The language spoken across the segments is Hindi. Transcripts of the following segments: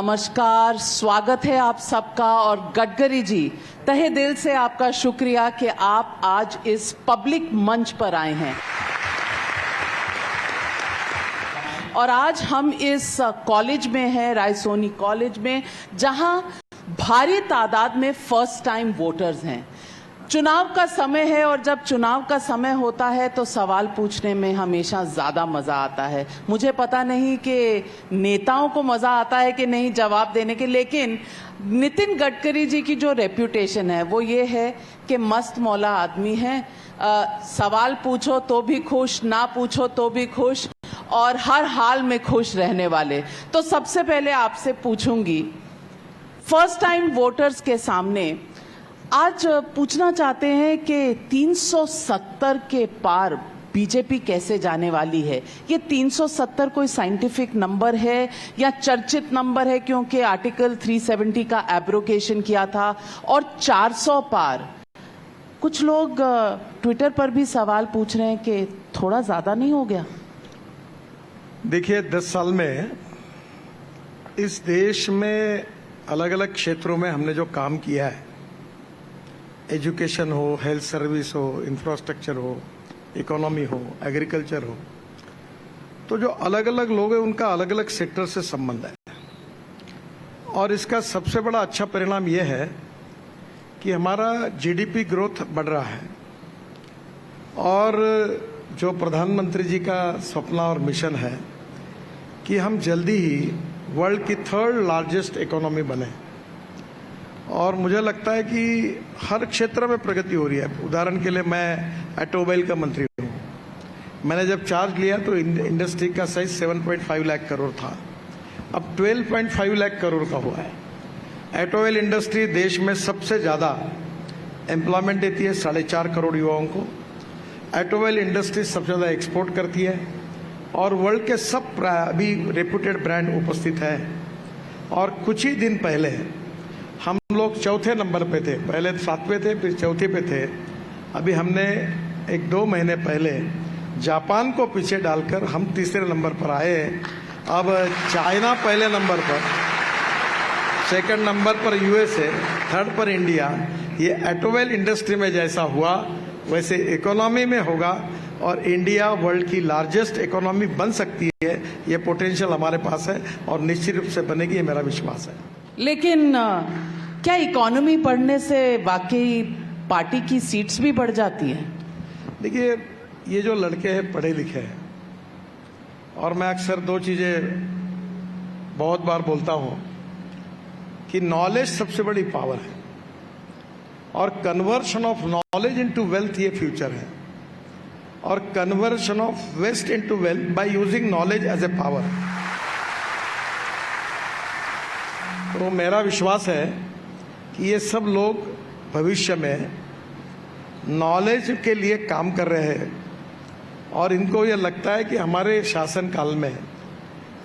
नमस्कार, स्वागत है आप सबका। और गडकरी जी, तहे दिल से आपका शुक्रिया कि आप आज इस पब्लिक मंच पर आए हैं। और आज हम इस कॉलेज में हैं, रायसोनी कॉलेज में, जहां भारी तादाद में फर्स्ट टाइम वोटर्स हैं। चुनाव का समय है और जब चुनाव का समय होता है तो सवाल पूछने में हमेशा ज़्यादा मज़ा आता है। मुझे पता नहीं कि नेताओं को मज़ा आता है कि नहीं जवाब देने के, लेकिन नितिन गडकरी जी की जो रेप्यूटेशन है वो ये है कि मस्त मौला आदमी हैं। सवाल पूछो तो भी खुश, ना पूछो तो भी खुश, और हर हाल में खुश रहने वाले। तो सबसे पहले आपसे पूछूंगी, फर्स्ट टाइम वोटर्स के सामने आज पूछना चाहते हैं कि 370 के पार बीजेपी कैसे जाने वाली है। ये 370 कोई साइंटिफिक नंबर है या चर्चित नंबर है क्योंकि आर्टिकल 370 का एब्रोगेशन किया था, और 400 पार। कुछ लोग ट्विटर पर भी सवाल पूछ रहे हैं कि थोड़ा ज्यादा नहीं हो गया? देखिए, 10 साल में इस देश में अलग अलग क्षेत्रों में हमने जो काम किया है, एजुकेशन हो, हेल्थ सर्विस हो, इंफ्रास्ट्रक्चर हो, इकोनॉमी हो, एग्रीकल्चर हो, तो जो अलग अलग लोग हैं उनका अलग अलग सेक्टर से संबंध है। और इसका सबसे बड़ा अच्छा परिणाम यह है कि हमारा जीडीपी ग्रोथ बढ़ रहा है, और जो प्रधानमंत्री जी का सपना और मिशन है कि हम जल्दी ही वर्ल्ड की 3rd लार्जेस्ट इकोनॉमी बने। और मुझे लगता है कि हर क्षेत्र में प्रगति हो रही है। उदाहरण के लिए, मैं ऑटोमोबाइल का मंत्री हूँ। मैंने जब चार्ज लिया तो इंडस्ट्री का साइज 7.5 लाख करोड़ था, अब 12.5 लाख करोड़ का हुआ है। ऑटोमोबाइल इंडस्ट्री देश में सबसे ज़्यादा एम्प्लॉयमेंट देती है, 4.5 करोड़ युवाओं को। ऑटोमोबाइल इंडस्ट्री सबसे ज़्यादा एक्सपोर्ट करती है, और वर्ल्ड के सब अभी रेप्यूटेड ब्रांड उपस्थित है। और कुछ ही दिन पहले हम लोग 4थे नंबर पे थे, पहले 7वें थे, फिर 4थे पे थे। अभी हमने 1-2 महीने पहले जापान को पीछे डालकर हम 3रे नंबर पर आए। अब चाइना पहले नंबर पर, 2nd नंबर पर यूएसए, 3rd पर इंडिया। ये ऑटोमोबाइल इंडस्ट्री में जैसा हुआ वैसे इकोनॉमी में होगा, और इंडिया वर्ल्ड की लार्जेस्ट इकोनॉमी बन सकती है। ये पोटेंशियल हमारे पास है और निश्चित रूप से बनेगी, ये मेरा विश्वास है। लेकिन क्या इकोनॉमी बढ़ने से वाकई पार्टी की सीट्स भी बढ़ जाती हैं? देखिए, ये जो लड़के हैं पढ़े लिखे हैं, और मैं अक्सर 2 चीजें बहुत बार बोलता हूं कि नॉलेज सबसे बड़ी पावर है, और conversion of knowledge into wealth ये फ्यूचर है, और conversion of waste into wealth by using knowledge as a power. तो मेरा विश्वास है कि ये सब लोग भविष्य में नॉलेज के लिए काम कर रहे हैं, और इनको ये लगता है कि हमारे शासन काल में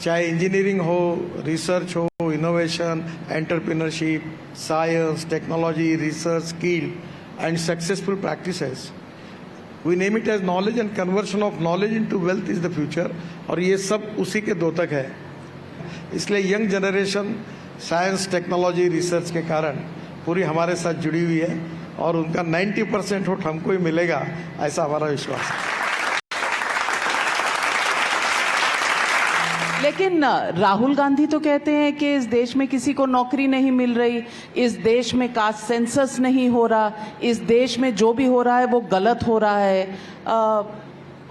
चाहे इंजीनियरिंग हो, रिसर्च हो, innovation, entrepreneurship, science, technology, research, skill and successful practices, we name it as knowledge, and conversion of knowledge into wealth is the future. और ये सब उसी के द्योतक है। इसलिए young generation science, technology, research के कारण पूरी हमारे साथ जुड़ी हुई है, और उनका 90% वोट हमको ही मिलेगा, ऐसा हमारा विश्वास है। लेकिन राहुल गांधी तो कहते हैं कि इस देश में किसी को नौकरी नहीं मिल रही, इस देश में कास्ट सेंसस नहीं हो रहा, इस देश में जो भी हो रहा है वो गलत हो रहा है।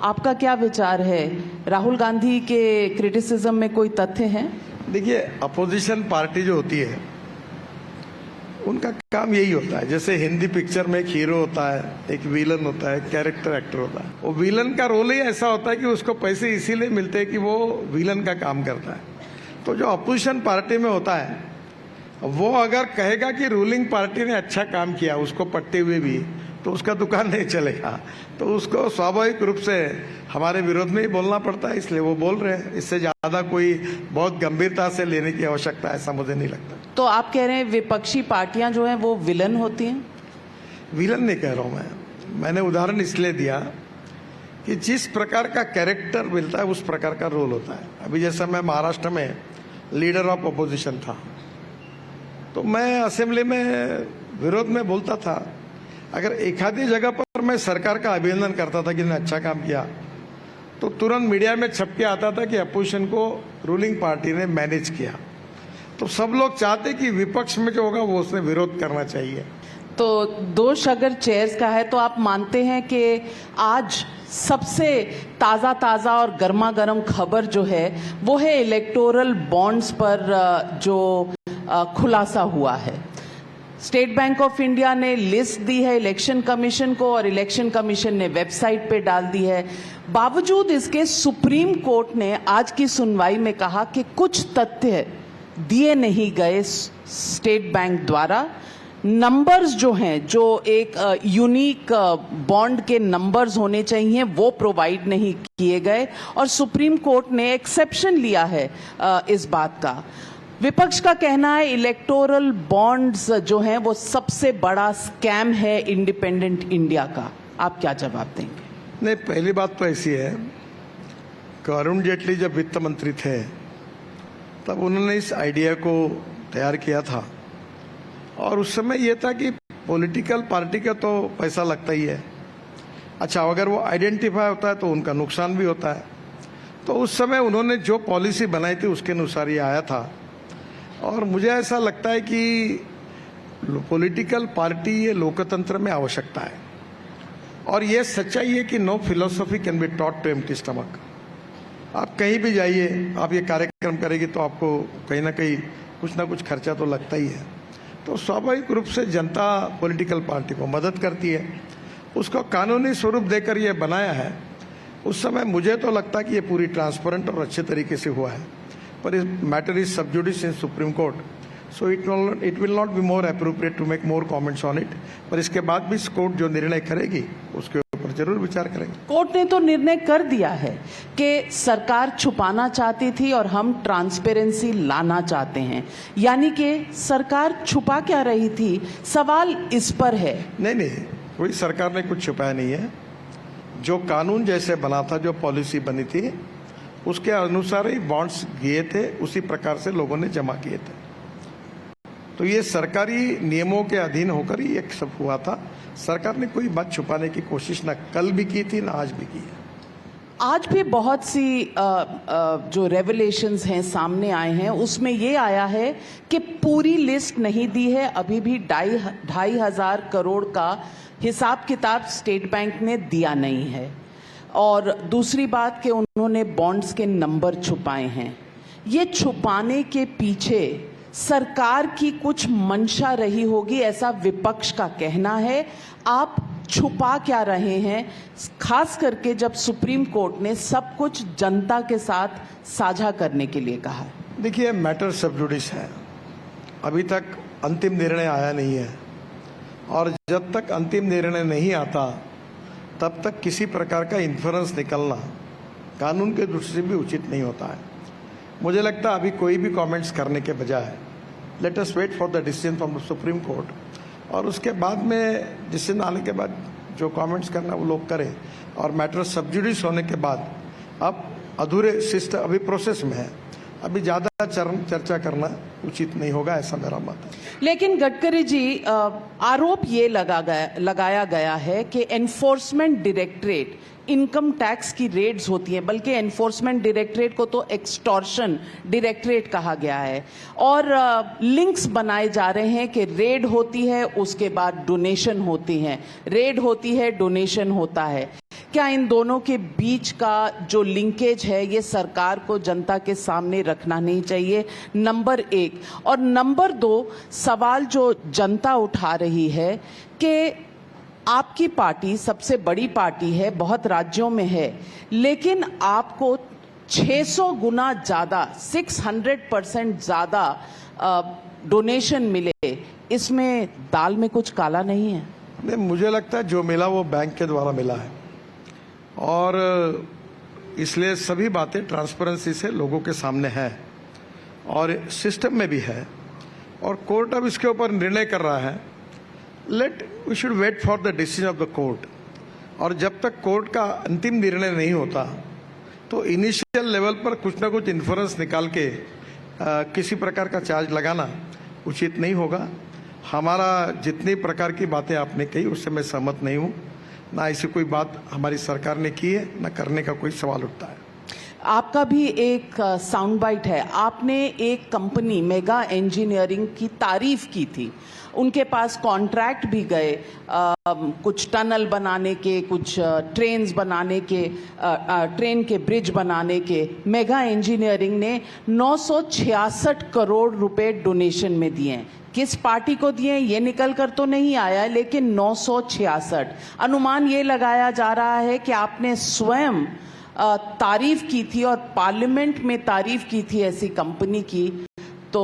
आपका क्या विचार है? राहुल गांधी के क्रिटिसिज्म में कोई तथ्य है? देखिए, अपोजिशन पार्टी जो होती है उनका काम यही होता है। जैसे हिंदी पिक्चर में एक हीरो होता है, एक विलन होता है, कैरेक्टर एक्टर होता है। वो विलन का रोल ही ऐसा होता है कि उसको पैसे इसीलिए मिलते हैं कि वो विलन का काम करता है। तो जो अपोजिशन पार्टी में होता है, वो अगर कहेगा कि रूलिंग पार्टी ने अच्छा काम किया उसको पट्टे हुए भी, तो उसका दुकान नहीं चलेगा। तो उसको स्वाभाविक रूप से हमारे विरोध में ही बोलना पड़ता है, इसलिए वो बोल रहे हैं। इससे ज्यादा कोई बहुत गंभीरता से लेने की आवश्यकता ऐसा मुझे नहीं लगता। तो आप कह रहे हैं विपक्षी पार्टियां जो हैं वो विलन होती हैं? विलन नहीं कह रहा हूं मैंने उदाहरण इसलिए दिया कि जिस प्रकार का कैरेक्टर मिलता है उस प्रकार का रोल होता है। अभी जैसा मैं महाराष्ट्र में लीडर ऑफ अपोजिशन था, तो मैं असेंबली में विरोध में बोलता था। अगर एक आधी जगह पर मैं सरकार का अभिनंदन करता था कि ने अच्छा काम किया, तो तुरंत मीडिया में छप के आता था कि अपोजिशन को रूलिंग पार्टी ने मैनेज किया। तो सब लोग चाहते कि विपक्ष में जो होगा वो उसने विरोध करना चाहिए। तो दोष अगर चेयर्स का है तो आप मानते हैं कि आज सबसे ताज़ा और गर्मा गर्म खबर जो है वो है इलेक्टोरल बॉन्ड्स पर जो खुलासा हुआ है। स्टेट बैंक ऑफ इंडिया ने लिस्ट दी है इलेक्शन कमीशन को और इलेक्शन कमीशन ने वेबसाइट पे डाल दी है। बावजूद इसके सुप्रीम कोर्ट ने आज की सुनवाई में कहा कि कुछ तथ्य दिए नहीं गए स्टेट बैंक द्वारा। नंबर्स जो हैं, जो एक यूनिक बॉन्ड के नंबर्स होने चाहिए, वो प्रोवाइड नहीं किए गए और सुप्रीम कोर्ट ने एक्सेप्शन लिया है इस बात का। विपक्ष का कहना है इलेक्टोरल बॉन्ड्स जो हैं वो सबसे बड़ा स्कैम है इंडिपेंडेंट इंडिया का। आप क्या जवाब देंगे? नहीं, पहली बात तो ऐसी है कि अरुण जेटली जब वित्त मंत्री थे तब उन्होंने इस आइडिया को तैयार किया था और उस समय यह था कि पॉलिटिकल पार्टी का तो पैसा लगता ही है। अच्छा, अगर वो आइडेंटिफाई होता है तो उनका नुकसान भी होता है। तो उस समय उन्होंने जो पॉलिसी बनाई थी उसके अनुसार ये आया था और मुझे ऐसा लगता है कि पॉलिटिकल पार्टी ये लोकतंत्र में आवश्यकता है और ये सच्चाई है कि no philosophy can be taught to empty stomach. आप कहीं भी जाइए, आप ये कार्यक्रम करेंगे तो आपको कहीं ना कहीं कुछ ना कुछ खर्चा तो लगता ही है। तो स्वाभाविक रूप से जनता पॉलिटिकल पार्टी को मदद करती है, उसको कानूनी स्वरूप देकर ये बनाया है। उस समय मुझे तो लगता कि ये पूरी ट्रांसपेरेंट और अच्छे तरीके से हुआ है, पर इस matter is sub judice in Supreme Court, so it will not be more appropriate to make more comments on it. पर इसके बाद भी कोर्ट जो निर्णय करेगी उसके ऊपर जरूर विचार करेंगे। कोर्ट ने तो निर्णय कर दिया है कि सरकार छुपाना चाहती थी और हम ट्रांसपेरेंसी लाना चाहते हैं, यानी कि सरकार छुपा क्या रही थी, सवाल इस पर है। नहीं, कोई सरकार ने कुछ छुपाया नहीं है। जो कानून जैसे बना था, जो पॉलिसी बनी थी, उसके अनुसार ही बॉन्ड्स किए थे, उसी प्रकार से लोगों ने जमा किए थे। तो ये सरकारी नियमों के अधीन होकर ही एक सब हुआ था। सरकार ने कोई बात छुपाने की कोशिश ना कल भी की थी ना आज भी की है। आज भी बहुत सी जो रेवलेशंस हैं सामने आए हैं, उसमें ये आया है कि पूरी लिस्ट नहीं दी है, अभी भी 2,500 करोड़ का हिसाब किताब स्टेट बैंक ने दिया नहीं है। और दूसरी बात कि उन्होंने बॉन्ड्स के नंबर छुपाए हैं। ये छुपाने के पीछे सरकार की कुछ मंशा रही होगी, ऐसा विपक्ष का कहना है। आप छुपा क्या रहे हैं, खास करके जब सुप्रीम कोर्ट ने सब कुछ जनता के साथ साझा करने के लिए कहा है? देखिए, मैटर सब जुडिस है, अभी तक अंतिम निर्णय आया नहीं है और जब तक अंतिम निर्णय नहीं आता तब तक किसी प्रकार का इन्फ्रेंस निकलना कानून के दृष्टि से भी उचित नहीं होता है। मुझे लगता है अभी कोई भी कमेंट्स करने के बजाय let us wait for the decision from the Supreme Court और उसके बाद में डिसीजन आने के बाद जो कमेंट्स करना वो लोग करें। और मैटर सब जुडिस होने के बाद अब अधूरे सिस्टम अभी प्रोसेस में है, अभी ज़्यादा चर्चा करना उचित नहीं होगा, ऐसा मेरा मत है। लेकिन गडकरी जी, आरोप ये लगाया गया है कि एनफोर्समेंट डायरेक्टरेट, इनकम टैक्स की रेड्स होती हैं, बल्कि एनफोर्समेंट डायरेक्टरेट को तो एक्सटॉर्शन डायरेक्टरेट कहा गया है, और लिंक्स बनाए जा रहे हैं कि रेड होती है उसके बाद डोनेशन होती है, रेड होती है डोनेशन होता है। क्या इन दोनों के बीच का जो लिंकेज है ये सरकार को जनता के सामने रखना नहीं चाहिए? नंबर 1। और नंबर 2, सवाल जो जनता उठा रही है कि आपकी पार्टी सबसे बड़ी पार्टी है, बहुत राज्यों में है, लेकिन आपको 600 गुना ज़्यादा, 600% ज़्यादा डोनेशन मिले, इसमें दाल में कुछ काला नहीं है? नहीं, मुझे लगता है जो मिला वो बैंक के द्वारा मिला है और इसलिए सभी बातें ट्रांसपेरेंसी से लोगों के सामने है और सिस्टम में भी है और कोर्ट अब इसके ऊपर निर्णय कर रहा है। We should wait for the decision of the court. और जब तक कोर्ट का अंतिम निर्णय नहीं होता तो इनिशियल लेवल पर कुछ ना कुछ इन्फ्रेंस निकाल के किसी प्रकार का चार्ज लगाना उचित नहीं होगा। हमारा जितनी प्रकार की बातें आपने कही उससे मैं सहमत नहीं हूँ, ना ऐसी कोई बात हमारी सरकार ने की है, ना करने का कोई सवाल उठता है। आपका भी एक साउंड बाइट है, आपने एक कंपनी मेगा इंजीनियरिंग की तारीफ की थी, उनके पास कॉन्ट्रैक्ट भी गए कुछ टनल बनाने के, कुछ ट्रेन्स बनाने के, ट्रेन के ब्रिज बनाने के। मेगा इंजीनियरिंग ने 966 करोड़ रुपए डोनेशन में दिए हैं। किस पार्टी को दिए ये निकल कर तो नहीं आया, लेकिन 966। अनुमान ये लगाया जा रहा है कि आपने स्वयं तारीफ की थी और पार्लियामेंट में तारीफ की थी ऐसी कंपनी की, तो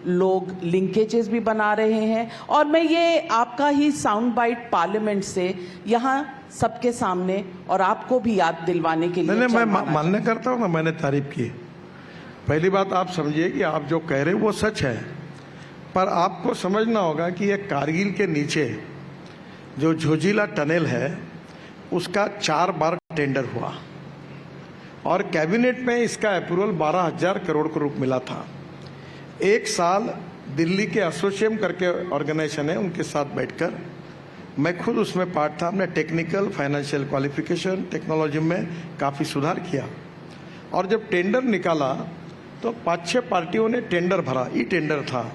लोग लिंकेजेस भी बना रहे हैं। और मैं ये आपका ही साउंड बाइट पार्लियामेंट से यहाँ सबके सामने और आपको भी याद दिलवाने के लिए मैं मान्य करता हूँ ना, मैंने तारीफ की। पहली बात आप समझिए कि आप जो कह रहे हैं वो सच है, पर आपको समझना होगा कि ये कारगिल के नीचे जो झोजिला टनल है उसका 4 बार टेंडर हुआ और कैबिनेट में इसका अप्रूवल 12,000 करोड़ का रूप मिला था। एक साल दिल्ली के एसोसिएम करके ऑर्गेनाइजेशन है, उनके साथ बैठकर मैं खुद उसमें पार्ट था। हमने टेक्निकल फाइनेंशियल क्वालिफिकेशन टेक्नोलॉजी में काफ़ी सुधार किया और जब टेंडर निकाला तो 5-6 पार्टियों ने टेंडर भरा, ई टेंडर था,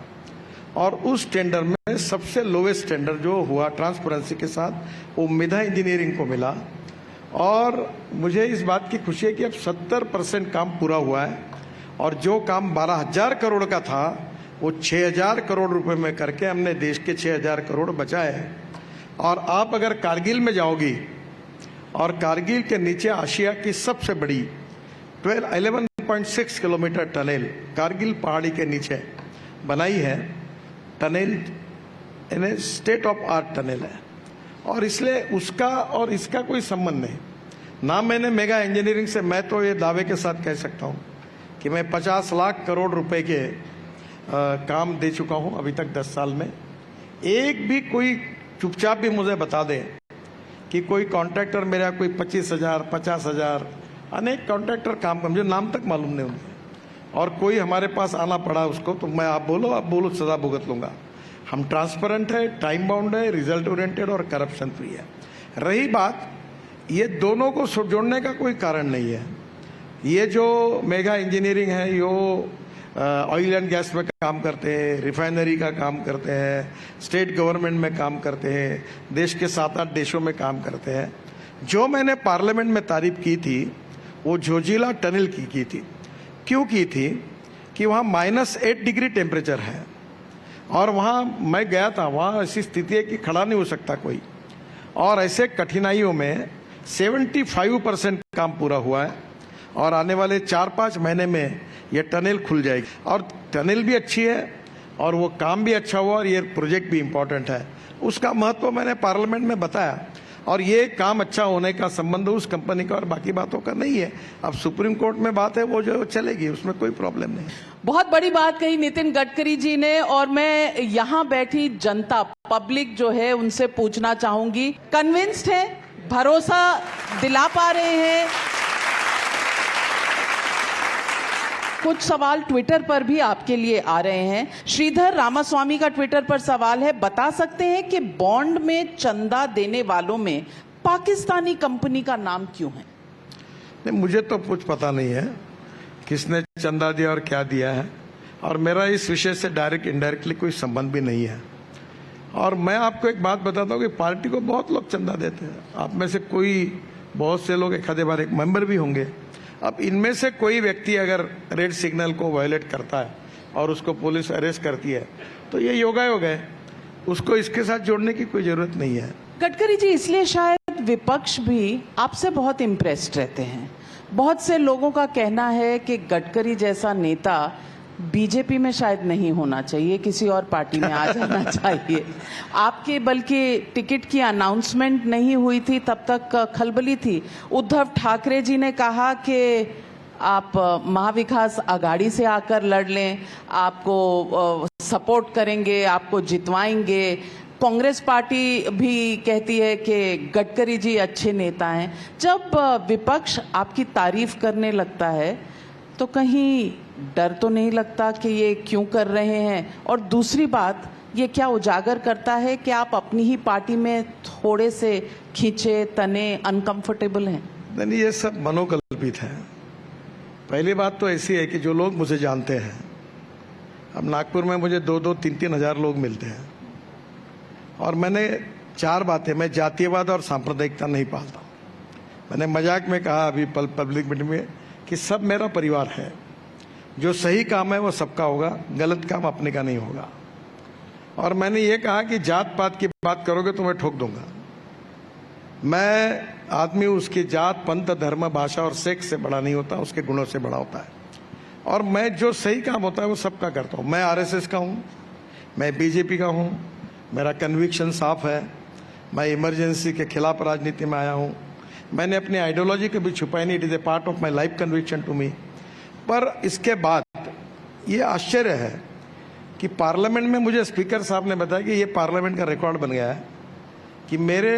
और उस टेंडर में सबसे लोवेस्ट टेंडर जो हुआ ट्रांसपेरेंसी के साथ वो मेगा इंजीनियरिंग को मिला। और मुझे इस बात की खुशी है कि अब 70% काम पूरा हुआ है और जो काम 12,000 करोड़ का था वो 6,000 करोड़ रुपए में करके हमने देश के 6,000 करोड़ बचाए। और आप अगर कारगिल में जाओगी और कारगिल के नीचे आशिया की सबसे बड़ी 11.6 किलोमीटर टनल कारगिल पहाड़ी के नीचे बनाई है, tunnel in state of art tunnel है, और इसलिए उसका और इसका कोई संबंध नहीं। ना मैंने मेगा इंजीनियरिंग से, मैं तो ये दावे के साथ कह सकता हूँ कि मैं 50 लाख करोड़ रुपए के काम दे चुका हूँ अभी तक 10 साल में। एक भी कोई चुपचाप भी मुझे बता दे कि कोई कॉन्ट्रैक्टर मेरा कोई 25,000 50,000 अनेक कॉन्ट्रैक्टर काम कर, मुझे नाम तक मालूम नहीं उनके, और कोई हमारे पास आना पड़ा उसको तो मैं आप बोलो सजा भुगत लूंगा। हम ट्रांसपेरेंट है, टाइम बाउंड है, रिजल्ट ओरिएंटेड और करप्शन फ्री है। रही बात, ये दोनों को जोड़ने का कोई कारण नहीं है। ये जो मेगा इंजीनियरिंग है यो ऑयल एंड गैस में काम करते हैं, रिफाइनरी का काम करते हैं, स्टेट गवर्नमेंट में काम करते हैं, देश के 7-8 देशों में काम करते हैं। जो मैंने पार्लियामेंट में तारीफ की थी वो झोजिला टनल की थी। क्यों की थी कि वहाँ -8 डिग्री टेम्परेचर है और वहाँ मैं गया था, वहाँ ऐसी स्थिति है कि खड़ा नहीं हो सकता कोई, और ऐसे कठिनाइयों में 75% काम पूरा हुआ है और आने वाले 4-5 महीने में ये टनल खुल जाएगी। और टनल भी अच्छी है और वो काम भी अच्छा हुआ और ये प्रोजेक्ट भी इम्पोर्टेंट है। उसका महत्व मैंने पार्लियामेंट में बताया और ये काम अच्छा होने का संबंध उस कंपनी का और बाकी बातों का नहीं है। अब सुप्रीम कोर्ट में बात है, वो जो चलेगी, उसमें कोई प्रॉब्लम नहीं। बहुत बड़ी बात कही नितिन गडकरी जी ने, और मैं यहाँ बैठी जनता पब्लिक जो है उनसे पूछना चाहूंगी, कन्विंस्ड है, भरोसा दिला पा रहे हैं? कुछ सवाल ट्विटर पर भी आपके लिए आ रहे हैं। श्रीधर रामास्वामी का ट्विटर पर सवाल है, बता सकते हैं कि बॉन्ड में चंदा देने वालों में पाकिस्तानी कंपनी का नाम क्यों है? नहीं, मुझे तो कुछ पता नहीं है किसने चंदा दिया और क्या दिया है, और मेरा इस विषय से डायरेक्ट इनडायरेक्टली कोई संबंध भी नहीं है। और मैं आपको एक बात बताता हूँ कि पार्टी को बहुत लोग चंदा देते हैं। आप में से कोई, बहुत से लोग एक आधे बार एक मेंबर भी होंगे। अब इनमें से कोई व्यक्ति अगर रेड सिग्नल को वायलेट करता है और उसको पुलिस अरेस्ट करती है तो ये योगायोग है, उसको इसके साथ जोड़ने की कोई जरूरत नहीं है। गडकरी जी, इसलिए शायद विपक्ष भी आपसे बहुत इम्प्रेस्ड रहते हैं। बहुत से लोगों का कहना है कि गडकरी जैसा नेता बीजेपी में शायद नहीं होना चाहिए, किसी और पार्टी में आ जाना चाहिए। आपके बल्कि टिकट की अनाउंसमेंट नहीं हुई थी तब तक खलबली थी। उद्धव ठाकरे जी ने कहा कि आप महाविकास आघाड़ी से आकर लड़ लें, आपको सपोर्ट करेंगे, आपको जितवाएंगे। कांग्रेस पार्टी भी कहती है कि गडकरी जी अच्छे नेता हैं। जब विपक्ष आपकी तारीफ करने लगता है तो कहीं डर तो नहीं लगता कि ये क्यों कर रहे हैं? और दूसरी बात, ये क्या उजागर करता है कि आप अपनी ही पार्टी में थोड़े से खींचे तने अनकंफर्टेबल हैं? नहीं, ये सब मनोकल्पित है। पहली बात तो ऐसी है कि जो लोग मुझे जानते हैं, अब नागपुर में मुझे 2-2, 3-3 हजार लोग मिलते हैं, और मैंने 4 बातें, मैं जातीयवाद और सांप्रदायिकता नहीं पालता। मैंने मजाक में कहा अभी पब्लिक मीटिंग में कि सब मेरा परिवार है। जो सही काम है वो सबका होगा, गलत काम अपने का नहीं होगा। और मैंने ये कहा कि जात पात की बात करोगे तो मैं ठोक दूंगा। मैं आदमी उसकी जात, पंथ, धर्म, भाषा और सेक्स से बड़ा नहीं होता, उसके गुणों से बड़ा होता है। और मैं जो सही काम होता है वो सबका करता हूँ। मैं आरएसएस का हूँ, मैं बीजेपी का हूँ, मेरा कन्विक्शन साफ है। मैं इमरजेंसी के खिलाफ राजनीति में आया हूँ। मैंने अपनी आइडियोलॉजी कभी छुपाई नहीं। It is a part of my life conviction to me. पर इसके बाद ये आश्चर्य है कि पार्लियामेंट में मुझे स्पीकर साहब ने बताया कि ये पार्लियामेंट का रिकॉर्ड बन गया है कि मेरे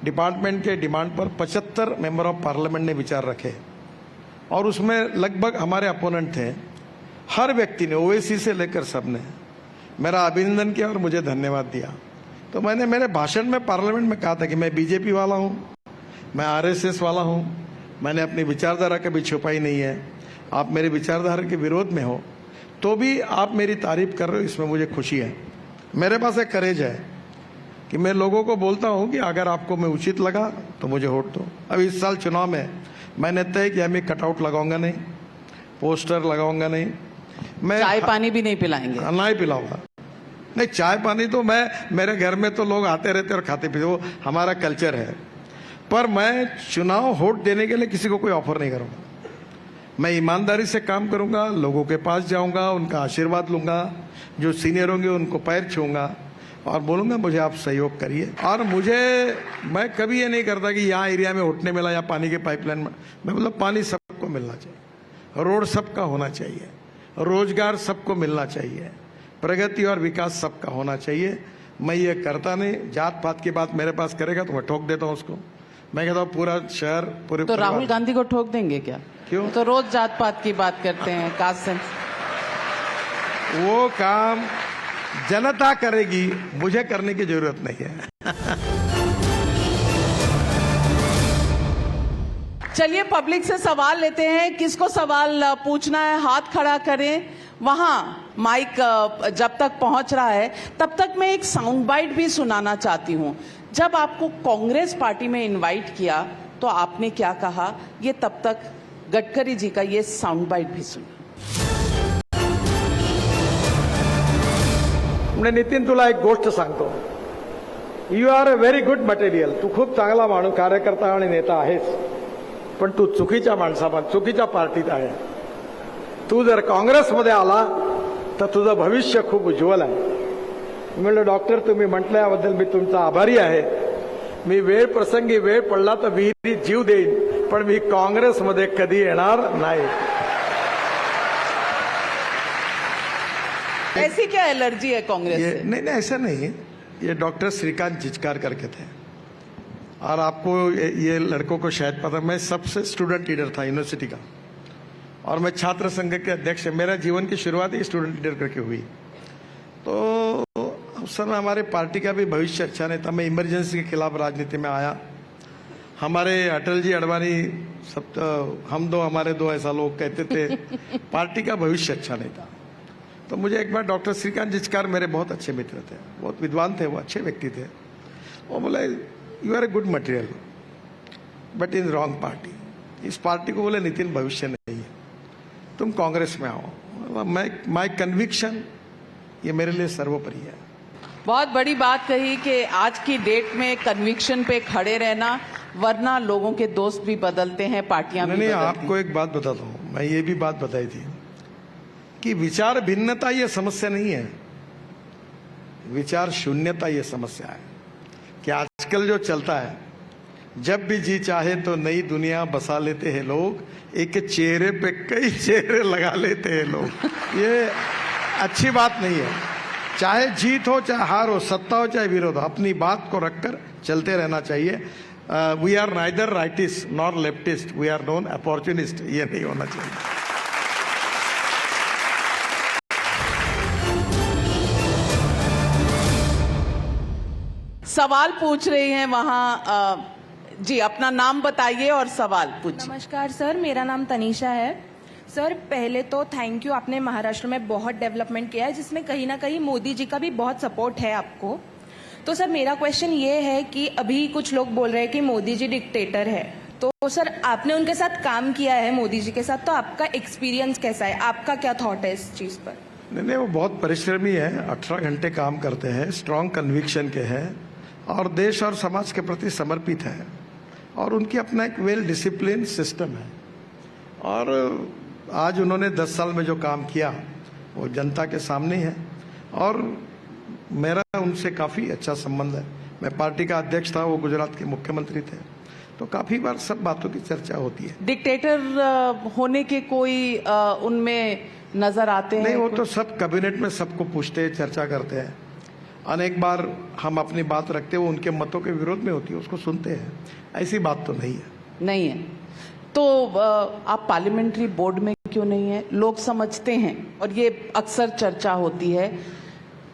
डिपार्टमेंट के डिमांड पर 75 मेंबर ऑफ पार्लियामेंट ने विचार रखे, और उसमें लगभग हमारे अपोनेंट थे। हर व्यक्ति ने, ओवैसी से लेकर सब ने मेरा अभिनंदन किया और मुझे धन्यवाद दिया। तो मैंने मेरे भाषण में पार्लियामेंट में कहा था कि मैं बीजेपी वाला हूँ, मैं आरएसएस वाला हूँ, मैंने अपनी विचारधारा कभी छुपाई नहीं है। आप मेरी विचारधारा के विरोध में हो तो भी आप मेरी तारीफ कर रहे हो, इसमें मुझे खुशी है। मेरे पास एक करेज है कि मैं लोगों को बोलता हूँ कि अगर आपको मैं उचित लगा तो मुझे वोट दो। अब इस साल चुनाव में मैंने तय किया मैं कटआउट लगाऊंगा नहीं, पोस्टर लगाऊंगा नहीं, मैं चाय पानी भी नहीं पिलाएंगे? ना ही पिलाऊंगा। नहीं, चाय पानी तो मेरे घर में तो लोग आते रहते और खाते पीते, वो हमारा कल्चर है। पर मैं चुनाव वोट देने के लिए किसी को कोई ऑफर नहीं करूंगा। मैं ईमानदारी से काम करूंगा, लोगों के पास जाऊंगा, उनका आशीर्वाद लूंगा, जो सीनियर होंगे उनको पैर छूंगा और बोलूंगा मुझे आप सहयोग करिए। और मैं कभी ये नहीं करता कि यहाँ एरिया में उठने मिला या पानी के पाइपलाइन में। मैं मतलब पानी सबको मिलना चाहिए, रोड सबका होना चाहिए, रोजगार सबको मिलना चाहिए, प्रगति और विकास सबका होना चाहिए। मैं ये करता नहीं। जात पात की बात मेरे पास करेगा तो मैं ठोक देता हूँ उसको। मैं कहता हूँ पूरा शहर, पूरे तो राहुल गांधी को ठोक देंगे क्या? क्यों? तो रोज जात पात की बात करते हैं, कास्ट सेंस। वो काम जनता करेगी, मुझे करने की जरूरत नहीं है। चलिए पब्लिक से सवाल लेते हैं। किसको सवाल पूछना है हाथ खड़ा करें। वहां माइक जब तक पहुंच रहा है तब तक मैं एक साउंड बाइट भी सुनाना चाहती हूं। जब आपको कांग्रेस पार्टी में इनवाइट किया तो आपने क्या कहा, ये तब तक गडकरी जी का ये साउंड बाइट भी सुनिए। म्हणजे नितीन तुला एक गोष्ट सांगतो, you are a very good material. तू खूप चांगला माणूस, कार्यकर्ता आणि नेता आहेस, पण तू चुकीच्या माणसामध्ये, चुकीच्या पार्टीत आहे. तू जर काँग्रेसमध्ये आला तर तुझं भविष्य खूप उज्ज्वल आहे. म्हणलं डॉक्टर तुम्ही म्हटल्याबद्दल मी तुमचा आभारी आहे. मी वेळ प्रसंगी वेळ पडला तर विहिरीत जीव देईन, पण मी काँग्रेसमध्ये कधी येणार नाही. ऐसी क्या एलर्जी है कांग्रेस से? नहीं, ऐसा नहीं है। ये डॉक्टर श्रीकांत जिचकार करके थे, और आपको ये लड़कों को शायद पता, मैं सबसे स्टूडेंट लीडर था यूनिवर्सिटी का, और मैं छात्र संघ के अध्यक्ष। मेरा जीवन की शुरुआत ही स्टूडेंट लीडर करके हुई। तो सर हमारे पार्टी का भी भविष्य अच्छा नहीं था। मैं इमरजेंसी के खिलाफ राजनीति में आया। हमारे अटल जी, अडवाणी, सब हमारे दो ऐसा लोग कहते थे। पार्टी का भविष्य अच्छा नहीं था। तो मुझे एक बार डॉक्टर श्रीकांत जिचकार, मेरे बहुत अच्छे मित्र थे, बहुत विद्वान थे, वो अच्छे व्यक्ति थे। वो बोले you are a good material but in wrong party. इस पार्टी को बोले नितिन भविष्य नहीं है, तुम कांग्रेस में आओ. माई कन्विक्शन ये मेरे लिए सर्वोपरि है. बहुत बड़ी बात कही कि आज की डेट में कन्विक्शन पे खड़े रहना, वरना लोगों के दोस्त भी बदलते हैं, पार्टियां भी नहीं, बदलती हैं. आपको एक बात बताता हूं. मैं ये भी बात बताई थी कि विचार भिन्नता ये समस्या नहीं है, विचार शून्यता ये समस्या है. कि आजकल जो चलता है, जब भी जी चाहे तो नई दुनिया बसा लेते हैं लोग, एक चेहरे पे कई चेहरे लगा लेते हैं लोग. ये अच्छी बात नहीं है. चाहे जीत हो चाहे हार हो, सत्ता हो चाहे विरोध हो, अपनी बात को रखकर चलते रहना चाहिए. We are neither rightist nor leftist, we are non opportunist. ये नहीं होना चाहिए. सवाल पूछ रही हैं वहाँ जी अपना नाम बताइए और सवाल पूछिए। नमस्कार सर, मेरा नाम तनीषा है। सर पहले तो थैंक यू, आपने महाराष्ट्र में बहुत डेवलपमेंट किया है जिसमें कहीं ना कहीं मोदी जी का भी बहुत सपोर्ट है आपको। तो सर मेरा क्वेश्चन ये है कि अभी कुछ लोग बोल रहे हैं कि मोदी जी डिक्टेटर है, तो सर आपने उनके साथ काम किया है मोदी जी के साथ, तो आपका एक्सपीरियंस कैसा है, आपका क्या थॉट है इस चीज पर? नहीं, वो बहुत परिश्रमी है, 18 घंटे काम करते हैं, स्ट्रांग कन्विक्शन के हैं और देश और समाज के प्रति समर्पित हैं और उनकी अपना एक वेल डिसिप्लिन सिस्टम है। और आज उन्होंने 10 साल में जो काम किया वो जनता के सामने है और मेरा उनसे काफ़ी अच्छा संबंध है। मैं पार्टी का अध्यक्ष था, वो गुजरात के मुख्यमंत्री थे, तो काफ़ी बार सब बातों की चर्चा होती है। डिक्टेटर होने के कोई उनमें नजर आते हैं? नहीं, वो तो सब कैबिनेट में सबको पूछते हैं, चर्चा करते हैं। अनेक बार हम अपनी बात रखते हैं, वो उनके मतों के विरोध में होती है, उसको सुनते हैं। ऐसी बात तो नहीं है। नहीं है तो आप पार्लियामेंट्री बोर्ड में क्यों नहीं है? लोग समझते हैं और ये अक्सर चर्चा होती है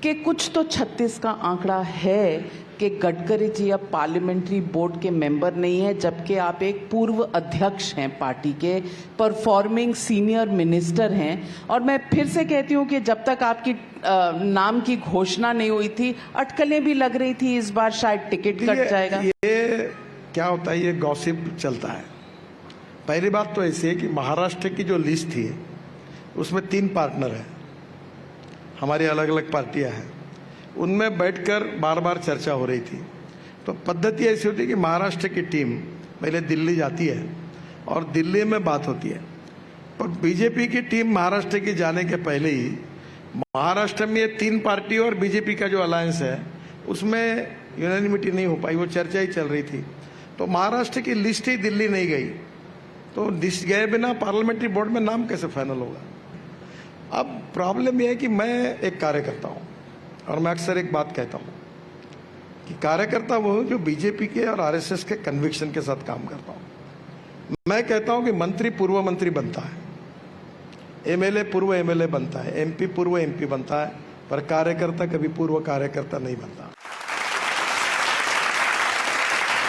कि कुछ तो 36 का आंकड़ा है कि गडकरी जी अब पार्लियामेंट्री बोर्ड के मेंबर नहीं है, जबकि आप एक पूर्व अध्यक्ष हैं पार्टी के, परफॉर्मिंग सीनियर मिनिस्टर हैं। और मैं फिर से कहती हूं कि जब तक आपकी नाम की घोषणा नहीं हुई थी, अटकलें भी लग रही थी इस बार शायद टिकट कट जाएगा। ये क्या होता है, ये गॉसिप चलता है। पहली बात तो ऐसी है कि महाराष्ट्र की जो लिस्ट थी उसमें 3 पार्टनर हैं, हमारी अलग अलग पार्टियां हैं, उनमें बैठकर बार बार चर्चा हो रही थी। तो पद्धति ऐसी होती है कि महाराष्ट्र की टीम पहले दिल्ली जाती है और दिल्ली में बात होती है, पर बीजेपी की टीम महाराष्ट्र की जाने के पहले ही महाराष्ट्र में ये 3 पार्टी और बीजेपी का जो अलायंस है उसमें यूनानिमिटी नहीं हो पाई, वो चर्चा ही चल रही थी। तो महाराष्ट्र की लिस्ट ही दिल्ली नहीं गई, तो लिस्ट गए बिना पार्लियामेंट्री बोर्ड में नाम कैसे फाइनल होगा? अब प्रॉब्लम यह है कि मैं एक कार्यकर्ता हूँ और मैं अक्सर एक बात कहता हूँ कि कार्यकर्ता वो हूँ जो बीजेपी के और आरएसएस के कन्विक्शन के साथ काम करता हूँ। मैं कहता हूँ कि मंत्री पूर्व मंत्री बनता है, एमएलए पूर्व एमएलए बनता है, एमपी पूर्व एमपी बनता है, पर कार्यकर्ता कभी पूर्व कार्यकर्ता नहीं बनता।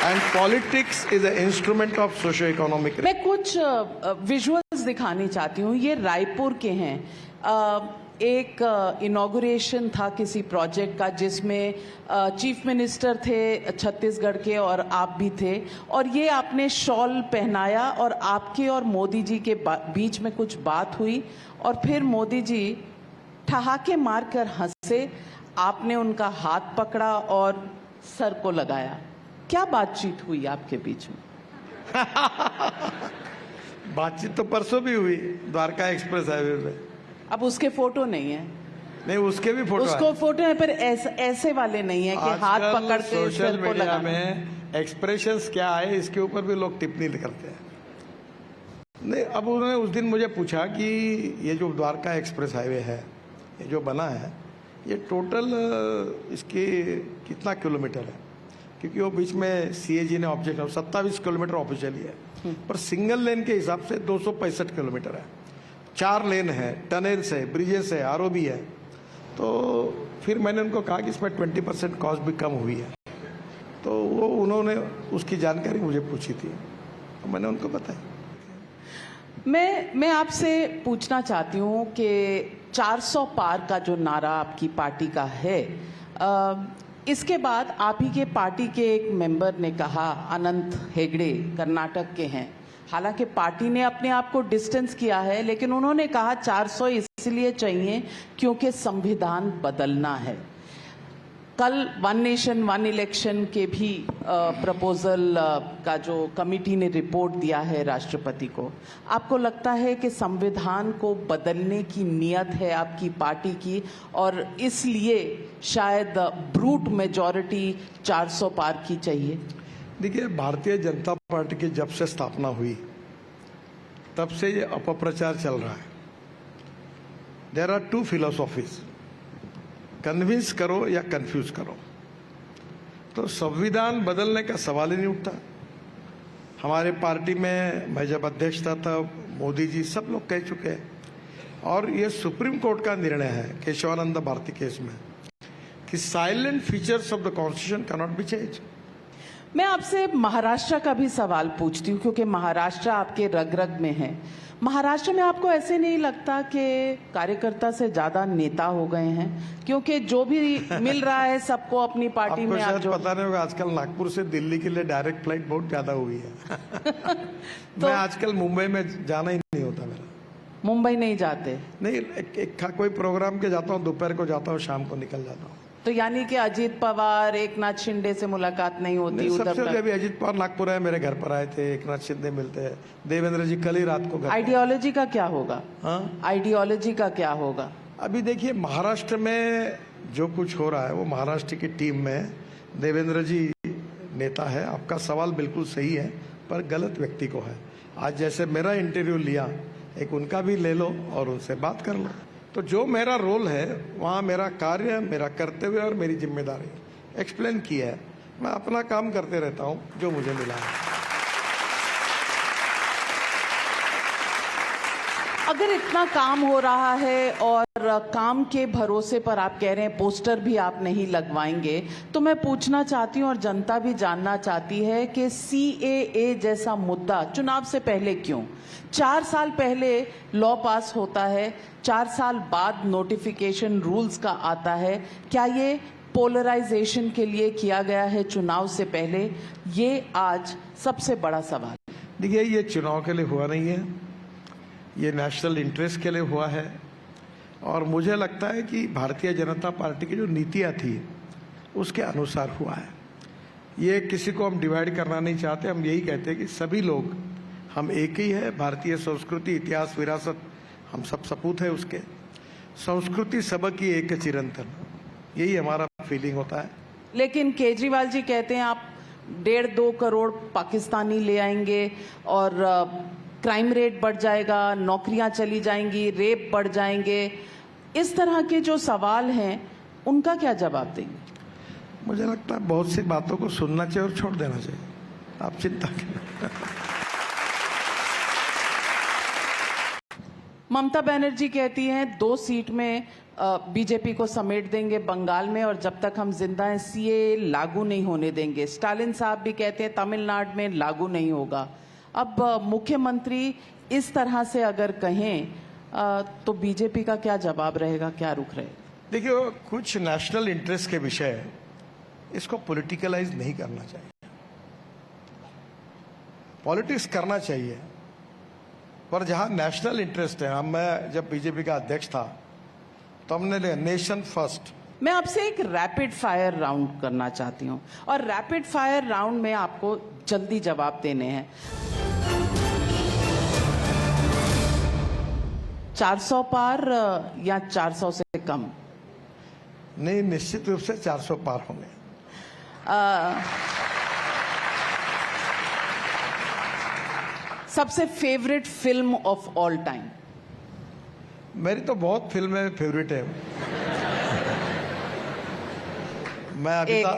And politics is an instrument of socio economic. मैं कुछ विजुअल्स दिखानी चाहती हूँ, ये रायपुर के हैं। एक इनॉग्रेशन था किसी प्रोजेक्ट का जिसमें चीफ मिनिस्टर थे छत्तीसगढ़ के और आप भी थे, और ये आपने शॉल पहनाया और आपके और मोदी जी के बीच में कुछ बात हुई और फिर मोदी जी ठहाके मारकर हंसे, आपने उनका हाथ पकड़ा और सर को लगाया। क्या बातचीत हुई आपके बीच में? बातचीत तो परसों भी हुई द्वारका एक्सप्रेस हाईवे पे। अब उसके फोटो नहीं है? नहीं, उसके भी फोटो उसको फोटो है, पर ऐसे वाले नहीं है कि हाथ पकड़ते सोशल सर को मीडिया लगाना। में एक्सप्रेशंस क्या है इसके ऊपर भी लोग टिप्पणी करते हैं। नहीं, अब उन्होंने उस दिन मुझे पूछा कि ये जो द्वारका एक्सप्रेस हाईवे है, ये जो बना है, ये टोटल इसकी कितना किलोमीटर है? क्योंकि वो बीच में सीएजी ने ऑब्जेक्ट 27 किलोमीटर ऑफिशियली है, पर सिंगल लेन के हिसाब से 265 किलोमीटर है। 4 लेन है, टनल्स है, ब्रिजेस है, आरओबी है। तो फिर मैंने उनको कहा कि इसमें 20% कॉस्ट भी कम हुई है, तो वो उन्होंने उसकी जानकारी मुझे पूछी थी, तो मैंने उनको बताया। मैं आपसे पूछना चाहती हूँ कि 400 पार का जो नारा आपकी पार्टी का है, इसके बाद आप ही के पार्टी के एक मेंबर ने कहा, अनंत हेगड़े कर्नाटक के हैं, हालांकि पार्टी ने अपने आप को डिस्टेंस किया है, लेकिन उन्होंने कहा 400 इसलिए चाहिए क्योंकि संविधान बदलना है। कल 1 नेशन 1 इलेक्शन के भी प्रपोजल का जो कमिटी ने रिपोर्ट दिया है राष्ट्रपति को, आपको लगता है कि संविधान को बदलने की नियत है आपकी पार्टी की और इसलिए शायद ब्रूट मेजॉरिटी 400 पार की चाहिए? देखिए, भारतीय जनता पार्टी की जब से स्थापना हुई तब से ये अपप्रचार चल रहा है। देयर आर 2 फिलोसॉफीज, कन्विंस करो या कंफ्यूज करो। तो संविधान बदलने का सवाल ही नहीं उठता। हमारे पार्टी में मैं जब अध्यक्ष था तब मोदी जी सब लोग कह चुके हैं, और ये सुप्रीम कोर्ट का निर्णय है केशवानंद भारती केस में कि salient features of the constitution can not be change. मैं आपसे महाराष्ट्र का भी सवाल पूछती हूँ क्योंकि महाराष्ट्र आपके रग रग में है। महाराष्ट्र में आपको ऐसे नहीं लगता कि कार्यकर्ता से ज्यादा नेता हो गए हैं, क्योंकि जो भी मिल रहा है सबको अपनी पार्टी आपको में शायद जो पता नहीं होगा, आजकल नागपुर से दिल्ली के लिए डायरेक्ट फ्लाइट बहुत ज्यादा हुई है। मैं आजकल मुंबई में जाना ही नहीं होता मेरा। मुंबई नहीं जाते? नहीं, कोई प्रोग्राम के जाता हूँ, दोपहर को जाता हूँ, शाम को निकल जाता हूँ। तो यानी कि अजीत पवार, एकनाथ शिंदे से मुलाकात नहीं होती? सबसे पहले अभी अजीत पवार नागपुर आए, मेरे घर पर आए थे, एकनाथ शिंदे मिलते हैं, देवेंद्र जी कल ही रात को घर। आइडियोलॉजी का क्या होगा? हाँ, आइडियोलॉजी का क्या होगा? अभी देखिए महाराष्ट्र में जो कुछ हो रहा है वो महाराष्ट्र की टीम में देवेंद्र जी नेता है। आपका सवाल बिल्कुल सही है, पर गलत व्यक्ति को है। आज जैसे मेरा इंटरव्यू लिया, एक उनका भी ले लो और उनसे बात कर लो। तो जो मेरा रोल है वहाँ मेरा कार्य, मेरा कर्तव्य और मेरी जिम्मेदारी एक्सप्लेन किया है। मैं अपना काम करते रहता हूँ जो मुझे मिला है। अगर इतना काम हो रहा है और काम के भरोसे पर आप कह रहे हैं पोस्टर भी आप नहीं लगवाएंगे, तो मैं पूछना चाहती हूँ और जनता भी जानना चाहती है कि CAA जैसा मुद्दा चुनाव से पहले क्यों? 4 साल पहले लॉ पास होता है, 4 साल बाद नोटिफिकेशन रूल्स का आता है। क्या ये पोलराइजेशन के लिए किया गया है चुनाव से पहले? ये आज सबसे बड़ा सवाल। देखिए, ये चुनाव के लिए हुआ नहीं है, ये नेशनल इंटरेस्ट के लिए हुआ है। और मुझे लगता है कि भारतीय जनता पार्टी की जो नीतियाँ थी उसके अनुसार हुआ है। ये किसी को हम डिवाइड करना नहीं चाहते। हम यही कहते हैं कि सभी लोग हम एक ही है। भारतीय संस्कृति, इतिहास, विरासत हम सब सपूत है उसके। संस्कृति सबकी एक चिरंतन, यही हमारा फीलिंग होता है। लेकिन केजरीवाल जी कहते हैं आप 1.5-2 करोड़ पाकिस्तानी ले आएंगे और क्राइम रेट बढ़ जाएगा, नौकरियां चली जाएंगी, रेप बढ़ जाएंगे। इस तरह के जो सवाल हैं उनका क्या जवाब देंगे? मुझे लगता है बहुत सी बातों को सुनना चाहिए और छोड़ देना चाहिए। आप चिंता करें। ममता बनर्जी कहती हैं 2 सीट में बीजेपी को समेट देंगे बंगाल में, और जब तक हम जिंदा हैं CAA लागू नहीं होने देंगे। स्टालिन साहब भी कहते हैं तमिलनाडु में लागू नहीं होगा। अब मुख्यमंत्री इस तरह से अगर कहें तो बीजेपी का क्या जवाब रहेगा, क्या रुख रहेगा? देखिए, कुछ नेशनल इंटरेस्ट के विषय इसको पॉलिटिकलाइज नहीं करना चाहिए। पॉलिटिक्स करना चाहिए, पर जहां नेशनल इंटरेस्ट है, मैं जब बीजेपी का अध्यक्ष था तो हमने नेशन फर्स्ट। मैं आपसे एक रैपिड फायर राउंड करना चाहती हूं, और रैपिड फायर राउंड में आपको जल्दी जवाब देने हैं। 400 पार या 400 से कम? नहीं, निश्चित रूप से 400 पार होंगे। सबसे favourite film of all time? मेरी तो बहुत फिल्में फेवरेट है। मैं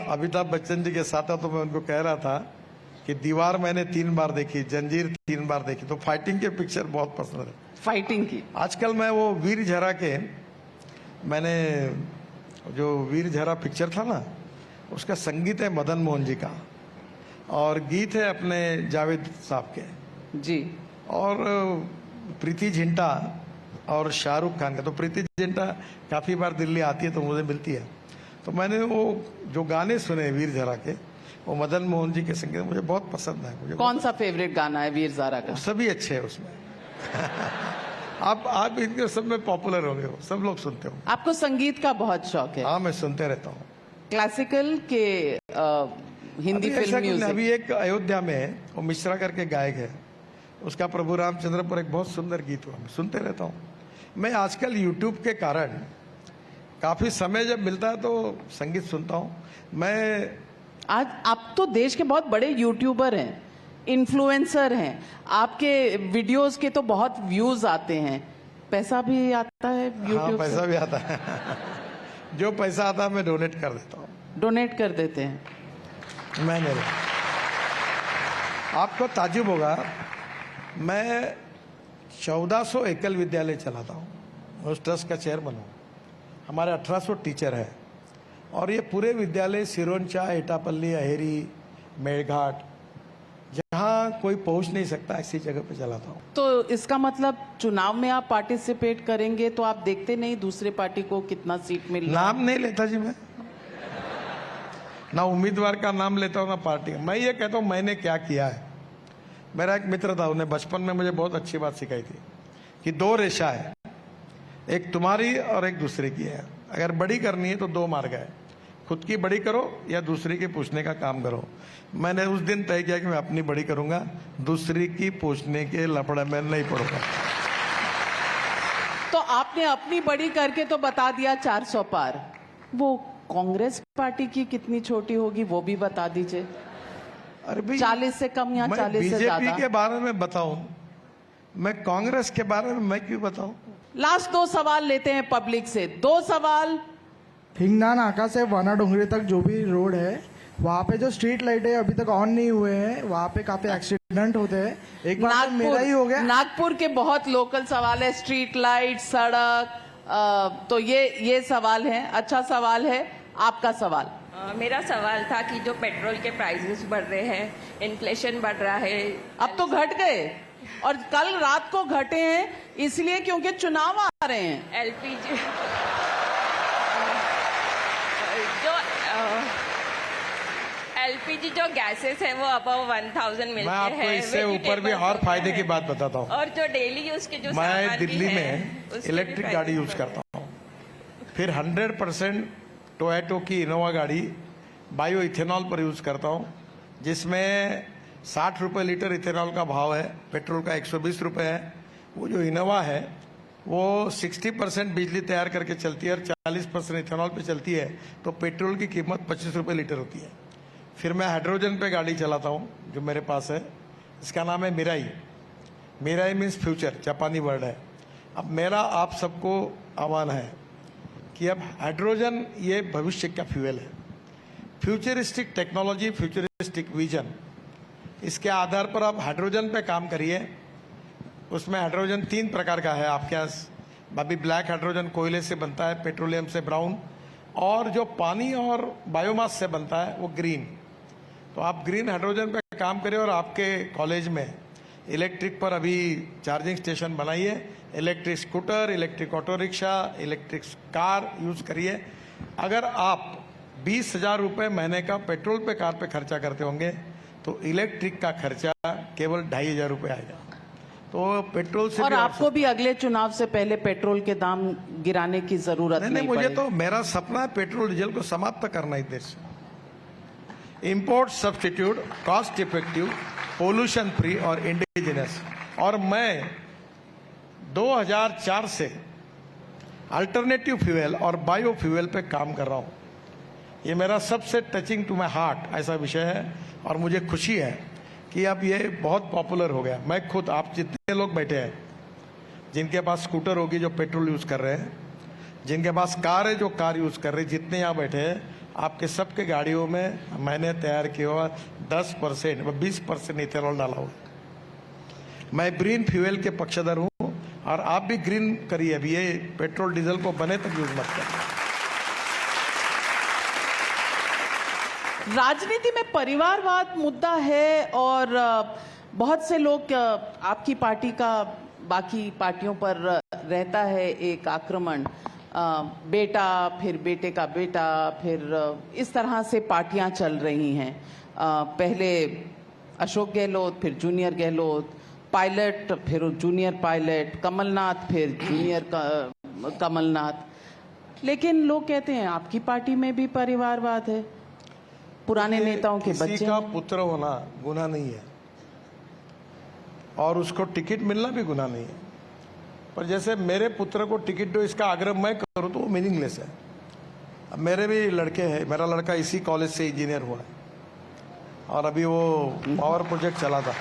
अमिताभ बच्चन जी के साथ था तो मैं उनको कह रहा था कि दीवार मैंने 3 बार देखी, जंजीर 3 बार देखी। तो फाइटिंग के पिक्चर बहुत पसंद है। फाइटिंग की? आजकल मैं वो वीर झरा के, मैंने जो वीर झरा पिक्चर था ना, उसका संगीत है मदन मोहन जी का और गीत है अपने जावेद साहब के जी, और प्रीति जिंटा और शाहरुख खान का। तो प्रीति जिंटा काफी बार दिल्ली आती है तो मुझे मिलती है। तो मैंने वो जो गाने सुने वीर झरा के, वो मदन मोहन जी के संगीत मुझे बहुत पसंद है। मुझे कौन सा फेवरेट गाना है वीर ज़ारा का? सभी अच्छे हैं उसमें। आप इनके सब में पॉपुलर हो गए हो, सब लोग सुनते हो। आपको संगीत का बहुत शौक है? हाँ, मैं सुनते रहता हूँ। क्लासिकल के हिंदी फिल्म म्यूजिक? अभी एक अयोध्या में वो मिश्रा करके गायक है, उसका प्रभु रामचंद्र पर एक बहुत सुंदर गीत हुआ, मैं सुनते रहता हूँ। मैं आजकल यूट्यूब के कारण काफी समय जब मिलता है तो संगीत सुनता हूँ। मैं आज आप तो देश के बहुत बड़े यूट्यूबर हैं, इन्फ्लुएंसर हैं, आपके वीडियोस के तो बहुत व्यूज आते हैं, पैसा भी आता है यूट्यूब हाँ, पैसा से? भी आता है। जो पैसा आता है मैं डोनेट कर देता हूँ। डोनेट कर देते हैं? मैं नहीं। आपको ताजुब होगा, मैं 1400 एकल विद्यालय चलाता हूँ, उस ट्रस्ट का चेयरमैन हूँ। हमारे 1800 टीचर हैं और ये पूरे विद्यालय सिरोंचा, एटापल्ली, अहेरी, मेड़घाट, जहाँ कोई पहुंच नहीं सकता ऐसी जगह पे चलाता हूँ। तो इसका मतलब चुनाव में आप पार्टिसिपेट करेंगे तो आप देखते नहीं दूसरे पार्टी को कितना सीट मिल रहा है? नाम नहीं लेता जी मैं, ना उम्मीदवार का नाम लेता हूँ ना पार्टी का। मैं ये कहता हूँ मैंने क्या किया है। मेरा एक मित्र था, उन्हें बचपन में मुझे बहुत अच्छी बात सिखाई थी कि दो रेशा है, एक तुम्हारी और एक दूसरे की है। अगर बड़ी करनी है तो दो मार्ग है, खुद की बड़ी करो या दूसरी की पूछने का काम करो। मैंने उस दिन तय किया कि मैं अपनी बड़ी करूंगा, दूसरी की पूछने के लफड़े में नहीं पड़ूंगा। तो आपने अपनी बड़ी करके तो बता दिया 400 पार, वो कांग्रेस पार्टी की कितनी छोटी होगी वो भी बता दीजिए। अरे भाई 40 से कम या 40 से बीजेपी ज्यादा? के बारे में बताऊं, मैं कांग्रेस के बारे में मैं क्यों बताऊं? लास्ट 2 सवाल लेते हैं पब्लिक से। 2 सवाल। हिंगना नाका से वाना डोंगरी तक जो भी रोड है, वहाँ पे जो स्ट्रीट लाइट है अभी तक ऑन नहीं हुए हैं, वहाँ पे काफी एक्सीडेंट होते हैं। एक बार तो मेरा ही हो गया। नागपुर के बहुत लोकल सवाल है, स्ट्रीट लाइट, सड़क, तो ये सवाल है। अच्छा सवाल है। आपका सवाल? मेरा सवाल था कि जो पेट्रोल के प्राइसेस बढ़ रहे हैं, इन्फ्लेशन बढ़ रहा है, अब तो घट गए और कल रात को घटे हैं, इसलिए क्योंकि चुनाव आ रहे हैं। एलपीजी जो गैसेस है वो अबव 1000 मिलते हैं। मैं आपको इससे ऊपर भी और फायदे की बात बताता हूँ। और जो डेली यूज के जो मैं दिल्ली में इलेक्ट्रिक गाड़ी यूज करता हूँ, फिर 100% टोयोटो की इनोवा गाड़ी बायो इथेनॉल पर यूज करता हूँ, जिसमें 60 रुपए लीटर इथेनॉल का भाव है, पेट्रोल का 120 रुपए है। वो जो इनोवा है वो 60% बिजली तैयार करके चलती है और 40% इथेनॉल पे चलती है, तो पेट्रोल की कीमत 25 रुपए लीटर होती है। फिर मैं हाइड्रोजन पे गाड़ी चलाता हूँ जो मेरे पास है, इसका नाम है मिराई। मिराई मीन्स फ्यूचर, जापानी वर्ड है। अब मेरा आप सबको आह्वान है कि अब हाइड्रोजन ये भविष्य का फ्यूल है। फ्यूचरिस्टिक टेक्नोलॉजी, फ्यूचरिस्टिक विजन, इसके आधार पर आप हाइड्रोजन पे काम करिए। उसमें हाइड्रोजन 3 प्रकार का है आपके पास। अभी ब्लैक हाइड्रोजन कोयले से बनता है, पेट्रोलियम से ब्राउन, और जो पानी और बायोमास से बनता है वो ग्रीन। तो आप ग्रीन हाइड्रोजन पे काम करिए और आपके कॉलेज में इलेक्ट्रिक पर अभी चार्जिंग स्टेशन बनाइए। Electric scooter, electric auto rickshaw, electric car use करिए। अगर आप 20,000 रुपये महीने का पेट्रोल पे कार पे खर्चा करते होंगे तो इलेक्ट्रिक का खर्चा केवल 2,500 रुपये आएगा। तो पेट्रोल से और आपको भी अगले चुनाव से पहले पेट्रोल के दाम गिराने की जरूरत नहीं मुझे पड़ेगी। तो मेरा सपना है पेट्रोल डीजल को समाप्त करना इस देश से। Import substitute, cost effective, pollution free और इंडिजिनस। और मैं 2004 से अल्टरनेटिव फ्यूल और बायो फ्यूल पे काम कर रहा हूं। ये मेरा सबसे टचिंग टू माई हार्ट ऐसा विषय है और मुझे खुशी है कि अब ये बहुत पॉपुलर हो गया। मैं खुद, आप जितने लोग बैठे हैं जिनके पास स्कूटर होगी जो पेट्रोल यूज कर रहे हैं, जिनके पास कार है जो कार यूज कर रहे हैं, जितने यहाँ बैठे हैं, आपके सबके गाड़ियों में मैंने तैयार किया हुआ 10% व 20% इथेनॉल डाला हुआ। मैं ग्रीन फ्यूल के पक्षधर हूँ और आप भी ग्रीन करिए। अभी ये पेट्रोल डीजल को बने तक यूज मत करें। राजनीति में परिवारवाद मुद्दा है और बहुत से लोग आपकी पार्टी का बाकी पार्टियों पर रहता है एक आक्रमण, बेटा फिर बेटे का बेटा, फिर इस तरह से पार्टियां चल रही हैं। पहले अशोक गहलोत, फिर जूनियर गहलोत, पायलट फिर जूनियर पायलट, कमलनाथ फिर जूनियर कमलनाथ। लेकिन लोग कहते हैं आपकी पार्टी में भी परिवारवाद है, पुराने नेताओं के बच्चे। किसी का पुत्र होना गुनाह नहीं है और उसको टिकट मिलना भी गुनाह नहीं है, पर जैसे मेरे पुत्र को टिकट दो इसका आग्रह मैं करूं तो वो मीनिंगलेस है। अब मेरे भी लड़के हैं, मेरा लड़का इसी कॉलेज से इंजीनियर हुआ है और अभी वो पावर प्रोजेक्ट चला था।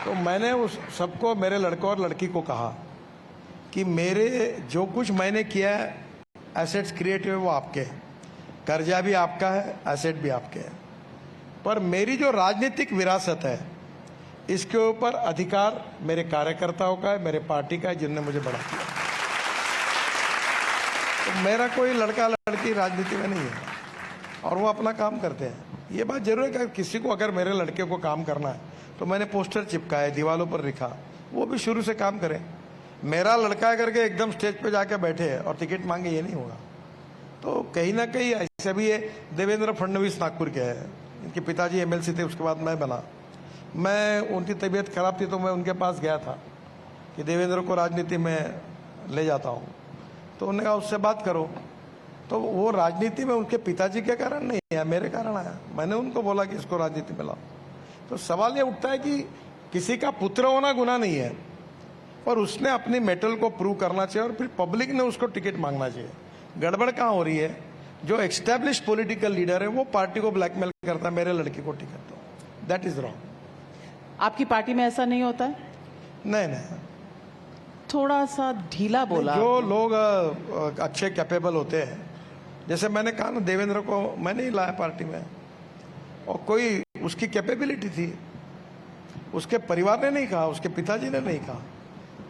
तो मैंने उस सबको, मेरे लड़कों और लड़की को कहा कि मेरे जो कुछ मैंने किया है, एसेट्स क्रिएट हुए वो आपके हैं, कर्जा भी आपका है, एसेट भी आपके हैं, पर मेरी जो राजनीतिक विरासत है इसके ऊपर अधिकार मेरे कार्यकर्ताओं का है, मेरे पार्टी का है, जिनने मुझे बड़ा किया। तो मेरा कोई लड़का लड़की राजनीति में नहीं है और वो अपना काम करते हैं। ये बात जरूर है कि किसी को अगर मेरे लड़के को काम करना है तो मैंने पोस्टर चिपकाए, दीवारों पर लिखा, वो भी शुरू से काम करें। मेरा लड़का करके एकदम स्टेज पे जाके बैठे और टिकट मांगे, ये नहीं होगा। तो कहीं ना कहीं ऐसे भी ये देवेंद्र फडणवीस नागपुर के हैं, इनके पिताजी एमएलसी थे, उसके बाद मैं बना। मैं उनकी तबीयत खराब थी तो मैं उनके पास गया था कि देवेंद्र को राजनीति में ले जाता हूँ, तो उन्होंने कहा उससे बात करो। तो वो राजनीति में उनके पिताजी के कारण नहीं आया, मेरे कारण आया। मैंने उनको बोला कि इसको राजनीति में लाओ। तो सवाल ये उठता है कि किसी का पुत्र होना गुनाह नहीं है, पर उसने अपनी मेटल को प्रूव करना चाहिए और फिर पब्लिक ने उसको टिकट मांगना चाहिए। गड़बड़ कहाँ हो रही है, जो एक्स्टैब्लिश पॉलिटिकल लीडर है वो पार्टी को ब्लैकमेल करता है, मेरे लड़के को टिकट दो, दैट इज रॉन्ग। आपकी पार्टी में ऐसा नहीं होता है? नहीं, थोड़ा सा ढीला बोला। जो लोग अच्छे कैपेबल होते हैं, जैसे मैंने कहा ना, देवेंद्र को मैंने ही लाया पार्टी में और कोई उसकी कैपेबिलिटी थी, उसके परिवार ने नहीं कहा, उसके पिताजी ने नहीं कहा,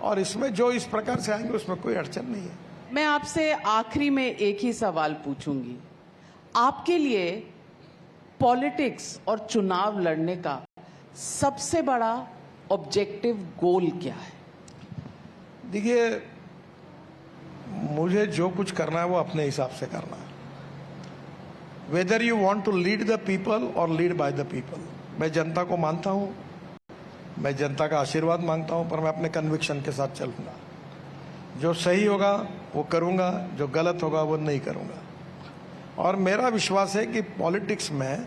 और इसमें जो इस प्रकार से आएंगे उसमें कोई अड़चन नहीं है। मैं आपसे आखिरी में एक ही सवाल पूछूंगी, आपके लिए पॉलिटिक्स और चुनाव लड़ने का सबसे बड़ा ऑब्जेक्टिव गोल क्या है? देखिए, मुझे जो कुछ करना है वो अपने हिसाब से करना है। Whether you want to lead the people और लीड बाय द पीपल। मैं जनता को मानता हूँ, मैं जनता का आशीर्वाद मांगता हूँ, पर मैं अपने कन्विक्शन के साथ चलूंगा। जो सही होगा वो करूंगा, जो गलत होगा वो नहीं करूंगा। और मेरा विश्वास है कि पॉलिटिक्स में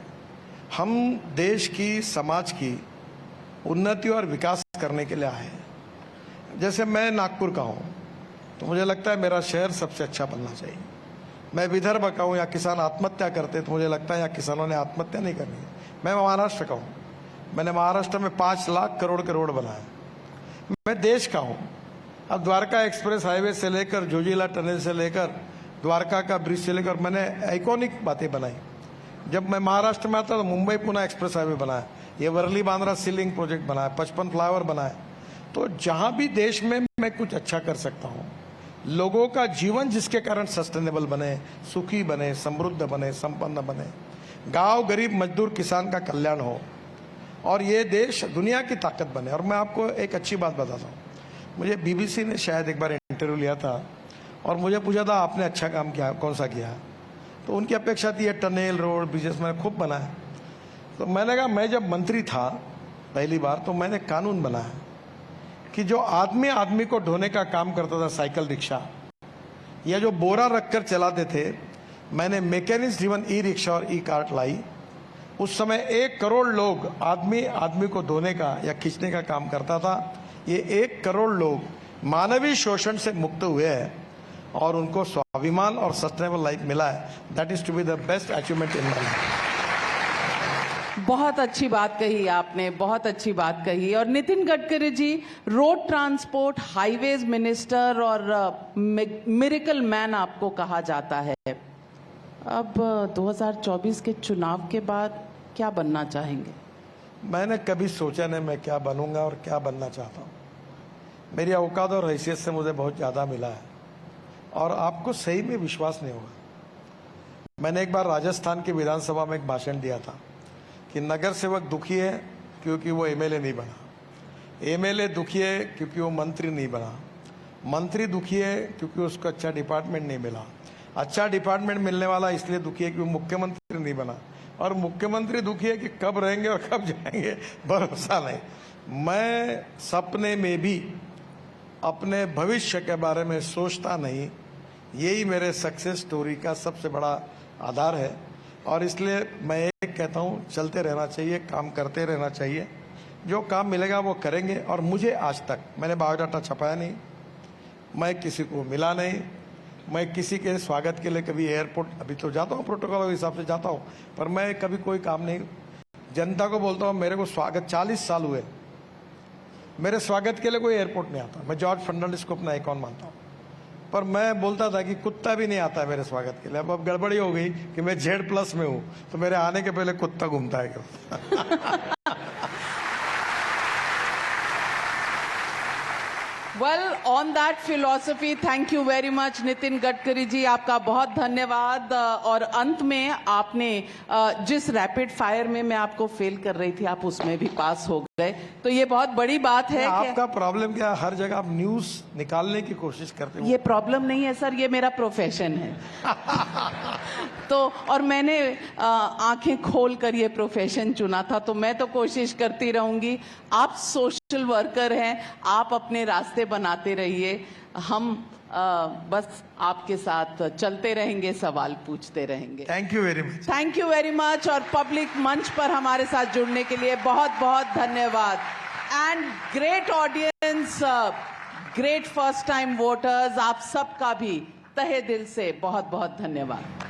हम देश की, समाज की उन्नति और विकास करने के लिए आए हैं। जैसे मैं नागपुर का हूँ तो मुझे लगता है मेरा शहर सबसे अच्छा बनना चाहिए। मैं विदर्भ का हूँ, यहाँ किसान आत्महत्या करते तो मुझे लगता है यहाँ किसानों ने आत्महत्या नहीं करनी है। मैं महाराष्ट्र का हूँ, मैंने महाराष्ट्र में 5 लाख करोड़ के रोड बनाए। मैं देश का हूँ, अब द्वारका एक्सप्रेस हाईवे से लेकर जोजिला टनल से लेकर द्वारका का ब्रिज से लेकर मैंने आइकॉनिक बातें बनाई। जब मैं महाराष्ट्र में आता तो मुंबई पुणे एक्सप्रेस हाईवे बनाया, ये वर्ली बांद्रा सीलिंग प्रोजेक्ट बनाया, 55 फ्लाईओवर बनाए। तो जहां भी देश में मैं कुछ अच्छा कर सकता हूं, लोगों का जीवन जिसके कारण सस्टेनेबल बने, सुखी बने, समृद्ध बने, संपन्न बने, गांव गरीब मजदूर किसान का कल्याण हो और ये देश दुनिया की ताकत बने। और मैं आपको एक अच्छी बात बताता हूँ, मुझे बीबीसी ने शायद एक बार इंटरव्यू लिया था और मुझे पूछा था आपने अच्छा काम किया, कौन सा किया? तो उनकी अपेक्षा थी टनल रोड ब्रिजेस मैंने खूब बनाया। तो मैंने कहा मैं जब मंत्री था पहली बार तो मैंने कानून बनाया कि जो आदमी आदमी को ढोने का काम करता था, साइकिल रिक्शा या जो बोरा रखकर चलाते थे, मैंने मैकेनिक्स ड्रिवन ई रिक्शा और ई कार्ट लाई। उस समय 1 करोड़ लोग आदमी आदमी को धोने का या खींचने का काम करता था। ये 1 करोड़ लोग मानवीय शोषण से मुक्त हुए हैं और उनको स्वाभिमान और सस्टेनेबल लाइफ मिला है। That is to be the best achievement in life. बहुत अच्छी बात कही आपने, बहुत अच्छी बात कही। और नितिन गडकरी जी, रोड ट्रांसपोर्ट, हाईवेज मिनिस्टर और मिरेकल मैन आपको कहा जाता है। अब 2024 के चुनाव के बाद क्या बनना चाहेंगे? मैंने कभी सोचा नहीं मैं क्या बनूंगा और क्या बनना चाहता हूँ। मेरी औकात और हैसियत से मुझे बहुत ज़्यादा मिला है और आपको सही में विश्वास नहीं होगा। मैंने एक बार राजस्थान की विधानसभा में एक भाषण दिया था कि नगर सेवक दुखी है क्योंकि वो एमएलए नहीं बना, एमएलए दुखी है क्योंकि वो मंत्री नहीं बना, मंत्री दुखी है क्योंकि उसको अच्छा डिपार्टमेंट नहीं मिला, अच्छा डिपार्टमेंट मिलने वाला इसलिए दुखी है कि वो मुख्यमंत्री नहीं बना, और मुख्यमंत्री दुखी है कि कब रहेंगे और कब जाएंगे भरोसा नहीं। मैं सपने में भी अपने भविष्य के बारे में सोचता नहीं, यही मेरे सक्सेस स्टोरी का सबसे बड़ा आधार है। और इसलिए मैं एक कहता हूँ, चलते रहना चाहिए, काम करते रहना चाहिए, जो काम मिलेगा वो करेंगे। और मुझे आज तक, मैंने बायोडाटा छपाया नहीं, मैं किसी को मिला नहीं, मैं किसी के स्वागत के लिए कभी एयरपोर्ट, अभी तो जाता हूँ प्रोटोकॉल के हिसाब से जाता हूँ, पर मैं कभी कोई काम नहीं, जनता को बोलता हूँ मेरे को स्वागत 40 साल हुए, मेरे स्वागत के लिए कोई एयरपोर्ट नहीं आता। मैं जॉर्ज फर्नांडिस को अपना आइकॉन मानता हूँ, पर मैं बोलता था कि कुत्ता भी नहीं आता है मेरे स्वागत के लिए। अब गड़बड़ी हो गई कि मैं Z+ में हूँ, तो मेरे आने के पहले कुत्ता घूमता है क्यों? Well on that philosophy thank you very much Nitin Gadkari ji, आपका बहुत धन्यवाद। और अंत में आपने जिस रैपिड फायर में मैं आपको फेल कर रही थी, आप उसमें भी पास हो गए, तो ये बहुत बड़ी बात है। आपका प्रॉब्लम क्या है, हर जगह आप न्यूज निकालने की कोशिश करते हो। ये प्रॉब्लम नहीं है सर, ये मेरा प्रोफेशन है। तो और मैंने आंखें खोल कर ये प्रोफेशन चुना था, तो मैं तो कोशिश करती रहूंगी। आप सोशल वर्कर हैं, आप अपने रास्ते बनाते रहिए, हम बस आपके साथ चलते रहेंगे, सवाल पूछते रहेंगे। Thank you very much. Thank you very much. और पब्लिक मंच पर हमारे साथ जुड़ने के लिए बहुत बहुत धन्यवाद। And great audience, great first time voters, आप सबका भी तहे दिल से बहुत बहुत धन्यवाद।